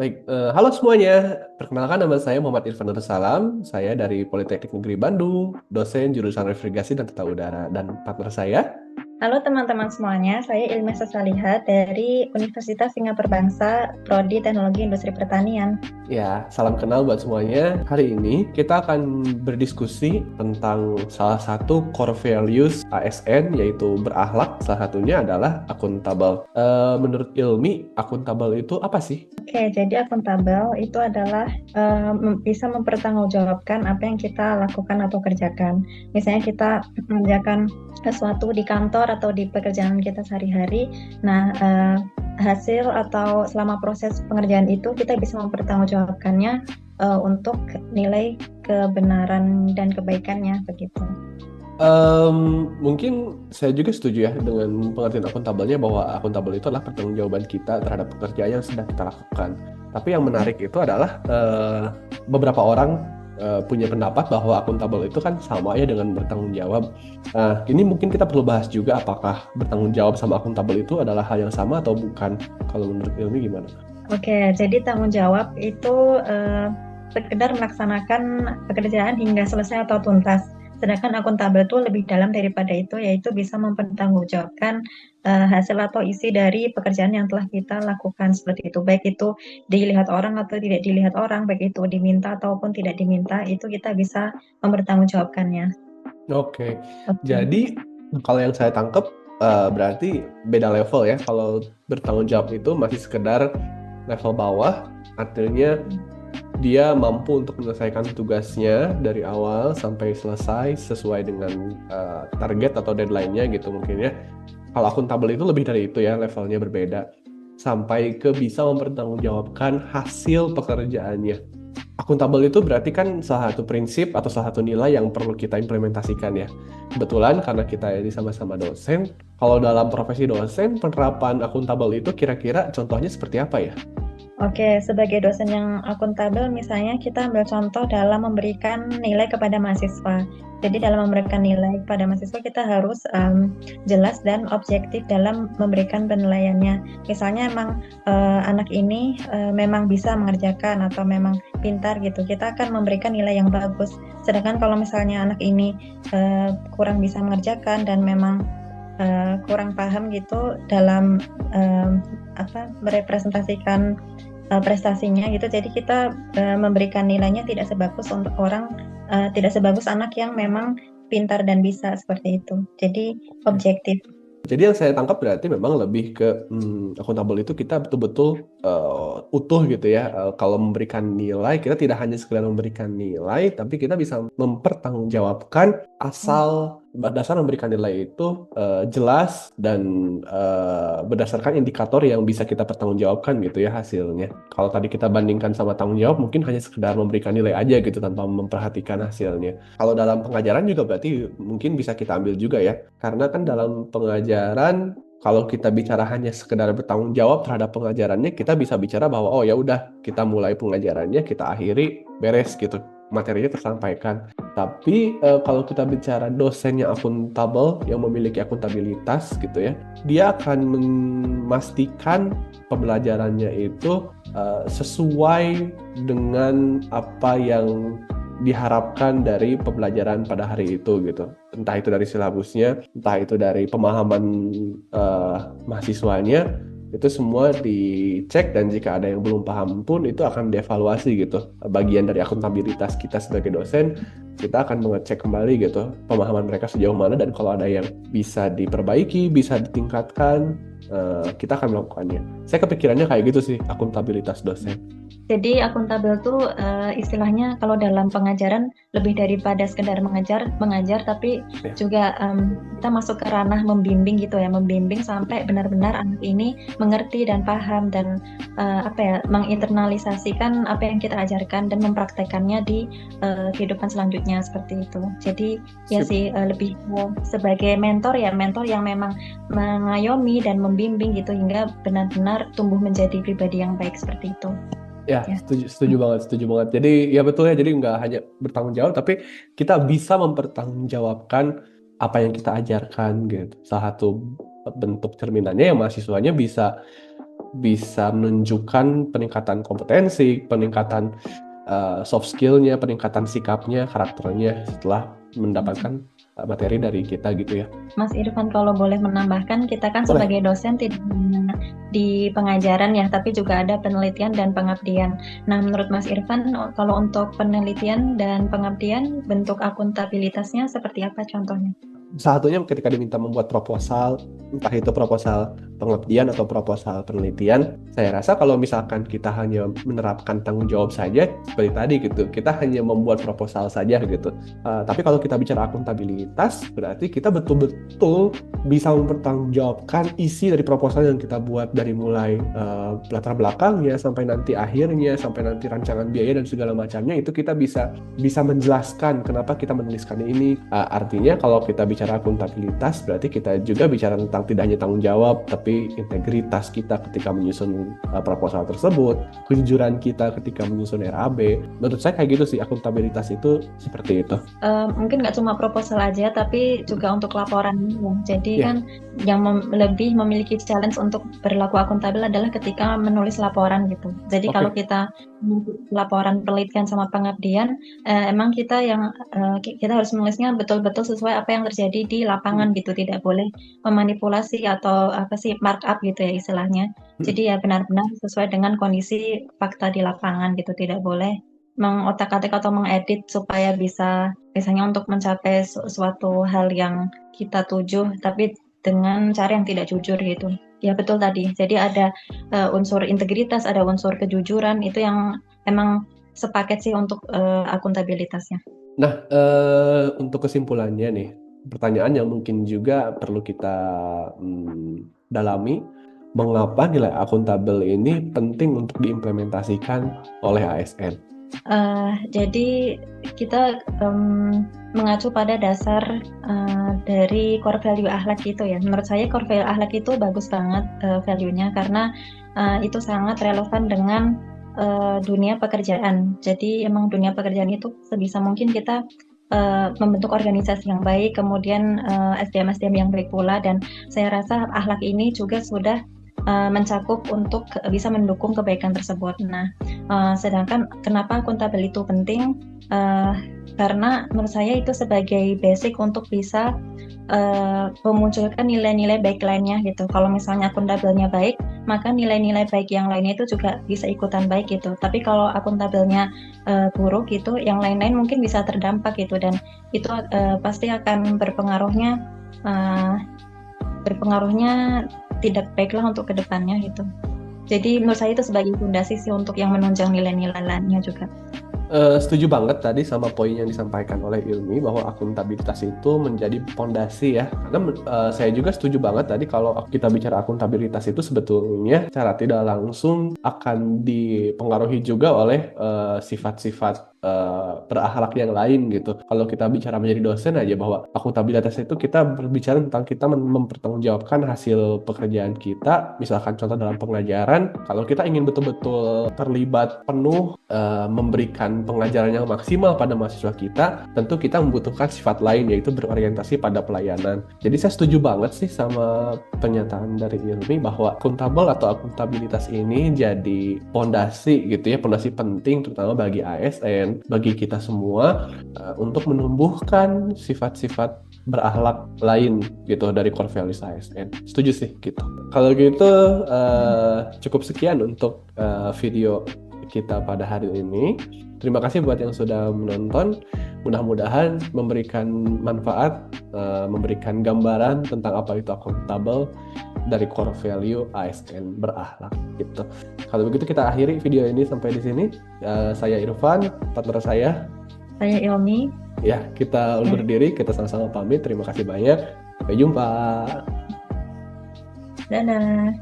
Baik, halo semuanya. Perkenalkan nama saya Muhammad Irfan Nur Salam. Saya dari Politeknik Negeri Bandung, dosen jurusan Navigasi dan Tata Udara. Dan partner saya, Halo teman-teman semuanya, saya Ilmesa Salihah dari Universitas Singapura Bangsa, Prodi Teknologi Industri Pertanian. ya, salam kenal buat semuanya. Hari ini kita akan berdiskusi tentang salah satu core values ASN, yaitu berakhlak. Salah satunya adalah akuntabel. Menurut Ilmi, akuntabel itu apa sih? Oke, jadi akuntabel itu adalah bisa mempertanggungjawabkan apa yang kita lakukan atau kerjakan. Misalnya kita mengerjakan sesuatu di kantor atau di pekerjaan kita sehari-hari. Nah, hasil atau selama proses pengerjaan itu kita bisa mempertanggungjawabkannya untuk nilai kebenaran dan kebaikannya begitu. Mungkin saya juga setuju ya dengan pengertian akuntabelnya bahwa akuntabel itu adalah pertanggungjawaban kita terhadap pekerjaan yang sedang kita lakukan. Tapi yang menarik itu adalah beberapa orang punya pendapat bahwa akuntabel itu kan sama ya dengan bertanggung jawab. Ini mungkin kita perlu bahas juga apakah bertanggung jawab sama akuntabel itu adalah hal yang sama atau bukan. Kalau menurut Ilmi gimana? Oke, jadi tanggung jawab itu sekedar melaksanakan pekerjaan hingga selesai atau tuntas. Sedangkan akuntabel itu lebih dalam daripada itu, yaitu bisa mempertanggungjawabkan hasil atau isi dari pekerjaan yang telah kita lakukan seperti itu. Baik itu dilihat orang atau tidak dilihat orang, baik itu diminta ataupun tidak diminta, itu kita bisa mempertanggungjawabkannya. Oke, Oke. jadi kalau yang saya tangkap berarti beda level ya. Kalau bertanggung jawab itu masih sekedar level bawah, artinya dia mampu untuk menyelesaikan tugasnya dari awal sampai selesai sesuai dengan target atau deadline-nya gitu mungkin ya. Kalau akuntabel itu lebih dari itu ya, levelnya berbeda. Sampai ke bisa mempertanggungjawabkan hasil pekerjaannya. Akuntabel itu berarti kan salah satu prinsip atau salah satu nilai yang perlu kita implementasikan ya. Kebetulan karena kita ini sama-sama dosen, kalau dalam profesi dosen, penerapan akuntabel itu kira-kira contohnya seperti apa ya? Oke, sebagai dosen yang akuntabel, misalnya kita ambil contoh dalam memberikan nilai kepada mahasiswa. Jadi dalam memberikan nilai kepada mahasiswa kita harus jelas dan objektif dalam memberikan penilaiannya. Misalnya emang anak ini memang bisa mengerjakan atau memang pintar gitu, kita akan memberikan nilai yang bagus. Sedangkan kalau misalnya anak ini kurang bisa mengerjakan dan memang kurang paham gitu dalam merepresentasikan prestasinya gitu. Jadi kita memberikan nilainya tidak sebagus untuk orang tidak sebagus anak yang memang pintar dan bisa seperti itu. Jadi objektif. Jadi yang saya tangkap berarti memang lebih ke akuntabel itu kita betul-betul utuh gitu ya. Kalau memberikan nilai, kita tidak hanya sekedar memberikan nilai, tapi kita bisa mempertanggungjawabkan asal berdasar memberikan nilai itu jelas dan berdasarkan indikator yang bisa kita pertanggungjawabkan gitu ya hasilnya. Kalau tadi kita bandingkan sama tanggung jawab, mungkin hanya sekedar memberikan nilai aja gitu tanpa memperhatikan hasilnya. Kalau dalam pengajaran juga berarti mungkin bisa kita ambil juga ya. Karena kan dalam pengajaran, kalau kita bicara hanya sekedar bertanggung jawab terhadap pengajarannya, kita bisa bicara bahwa oh ya udah kita mulai pengajarannya, kita akhiri beres gitu, materinya tersampaikan. Tapi kalau kita bicara dosen yang akuntabel, yang memiliki akuntabilitas gitu ya, dia akan memastikan pembelajarannya itu sesuai dengan apa yang diharapkan dari pembelajaran pada hari itu gitu. Entah itu dari silabusnya, entah itu dari pemahaman mahasiswanya, itu semua dicek dan jika ada yang belum paham pun itu akan dievaluasi gitu. Bagian dari akuntabilitas kita sebagai dosen, kita akan mengecek kembali gitu pemahaman mereka sejauh mana dan kalau ada yang bisa diperbaiki, bisa ditingkatkan, kita akan melakukannya. Saya kepikirannya kayak gitu sih, akuntabilitas dosen. Jadi akuntabel tuh istilahnya kalau dalam pengajaran lebih daripada sekedar mengajar, tapi Ya. juga kita masuk ke ranah membimbing gitu ya, membimbing sampai benar-benar anak ini mengerti dan paham dan menginternalisasikan apa yang kita ajarkan dan mempraktekannya di kehidupan selanjutnya seperti itu. Jadi ya Sip. sih lebih sebagai mentor ya, mentor yang memang mengayomi dan membimbing gitu hingga benar-benar tumbuh menjadi pribadi yang baik seperti itu. Ya, Ya. setuju banget, setuju banget. Jadi ya betul ya, jadi nggak hanya bertanggung jawab, tapi kita bisa mempertanggungjawabkan apa yang kita ajarkan gitu. Salah satu bentuk cerminannya yang mahasiswanya bisa bisa menunjukkan peningkatan kompetensi, peningkatan soft skill-nya, peningkatan sikapnya, karakternya setelah mendapatkan materi dari kita gitu ya. Mas Irfan, kalau boleh menambahkan, kita kan Boleh. sebagai dosen tidak hanya di pengajaran ya, tapi juga ada penelitian dan pengabdian. Nah, menurut Mas Irfan, kalau untuk penelitian dan pengabdian, bentuk akuntabilitasnya seperti apa contohnya? Salah satunya ketika diminta membuat proposal, entah itu proposal pengabdian atau proposal penelitian, saya rasa kalau misalkan kita hanya menerapkan tanggung jawab saja, seperti tadi gitu, kita hanya membuat proposal saja gitu. Tapi kalau kita bicara akuntabilitas, berarti kita betul-betul bisa mempertanggungjawabkan isi dari proposal yang kita buat dari mulai latar belakangnya sampai nanti akhirnya, sampai nanti rancangan biaya dan segala macamnya, itu kita bisa menjelaskan kenapa kita menuliskan ini. Artinya kalau kita bicara akuntabilitas, berarti kita juga bicara tentang tidak hanya tanggung jawab, tapi integritas kita ketika menyusun proposal tersebut, kejujuran kita ketika menyusun RAB. Menurut saya kayak gitu sih, akuntabilitas itu seperti itu. Mungkin nggak cuma proposal aja, tapi juga untuk laporan. Jadi Yeah. kan yang lebih memiliki challenge untuk berlaku akuntabel adalah ketika menulis laporan gitu. Jadi Oke. kalau kita laporan penelitian sama pengabdian, emang kita harus menulisnya betul-betul sesuai apa yang terjadi di lapangan gitu, tidak boleh memanipulasi atau markup gitu ya istilahnya. Jadi ya benar-benar sesuai dengan kondisi fakta di lapangan gitu, tidak boleh mengotak-atik atau mengedit supaya bisa misalnya untuk mencapai suatu hal yang kita tuju, tapi dengan cara yang tidak jujur gitu. Ya betul tadi. Jadi ada unsur integritas, ada unsur kejujuran, itu yang emang sepaket sih untuk akuntabilitasnya. Nah, untuk kesimpulannya nih, pertanyaan yang mungkin juga perlu kita dalami, mengapa nilai akuntabel ini penting untuk diimplementasikan oleh ASN? Jadi kita mengacu pada dasar dari core value akhlak itu ya. Menurut saya core value akhlak itu bagus banget value-nya karena itu sangat relevan dengan dunia pekerjaan. Jadi emang dunia pekerjaan itu sebisa mungkin kita membentuk organisasi yang baik, kemudian SDM-SDM yang baik pula, dan saya rasa akhlak ini juga sudah mencakup untuk bisa mendukung kebaikan tersebut. Nah, sedangkan kenapa akuntabel itu penting? Karena menurut saya itu sebagai basic untuk bisa memunculkan nilai-nilai baik lainnya gitu. Kalau misalnya akuntabelnya baik, maka nilai-nilai baik yang lainnya itu juga bisa ikutan baik gitu. Tapi kalau akuntabelnya buruk gitu, yang lain-lain mungkin bisa terdampak gitu, dan itu pasti akan berpengaruhnya tidak baiklah untuk kedepannya gitu. Jadi menurut saya itu sebagai fondasi sih untuk yang menunjang nilai-nilai lainnya juga. Setuju banget tadi sama poin yang disampaikan oleh Ilmi bahwa akuntabilitas itu menjadi pondasi ya. Karena saya juga setuju banget tadi kalau kita bicara akuntabilitas itu sebetulnya secara tidak langsung akan dipengaruhi juga oleh sifat-sifat berakhlak yang lain gitu. Kalau kita bicara menjadi dosen aja bahwa akuntabilitas itu kita berbicara tentang kita mempertanggungjawabkan hasil pekerjaan kita. Misalkan contoh dalam pengajaran, kalau kita ingin betul-betul terlibat penuh memberikan pengajaran yang maksimal pada mahasiswa kita, tentu kita membutuhkan sifat lain yaitu berorientasi pada pelayanan. Jadi saya setuju banget sih sama pernyataan dari Ilmi bahwa akuntabel atau akuntabilitas ini jadi pondasi gitu ya, pondasi penting terutama bagi ASN, bagi kita semua untuk menumbuhkan sifat-sifat berakhlak lain gitu dari core values ASN. Setuju sih gitu. Kalau gitu cukup sekian untuk video kita pada hari ini. Terima kasih buat yang sudah menonton. Mudah-mudahan memberikan manfaat, memberikan gambaran tentang apa itu akuntabel dari core value ASN berakhlak gitu. Kalau begitu kita akhiri video ini sampai di sini. Saya Irfan, partner saya Ilmi. Ya, kita undur diri, kita sama-sama pamit. Terima kasih banyak. Sampai jumpa. Dadah.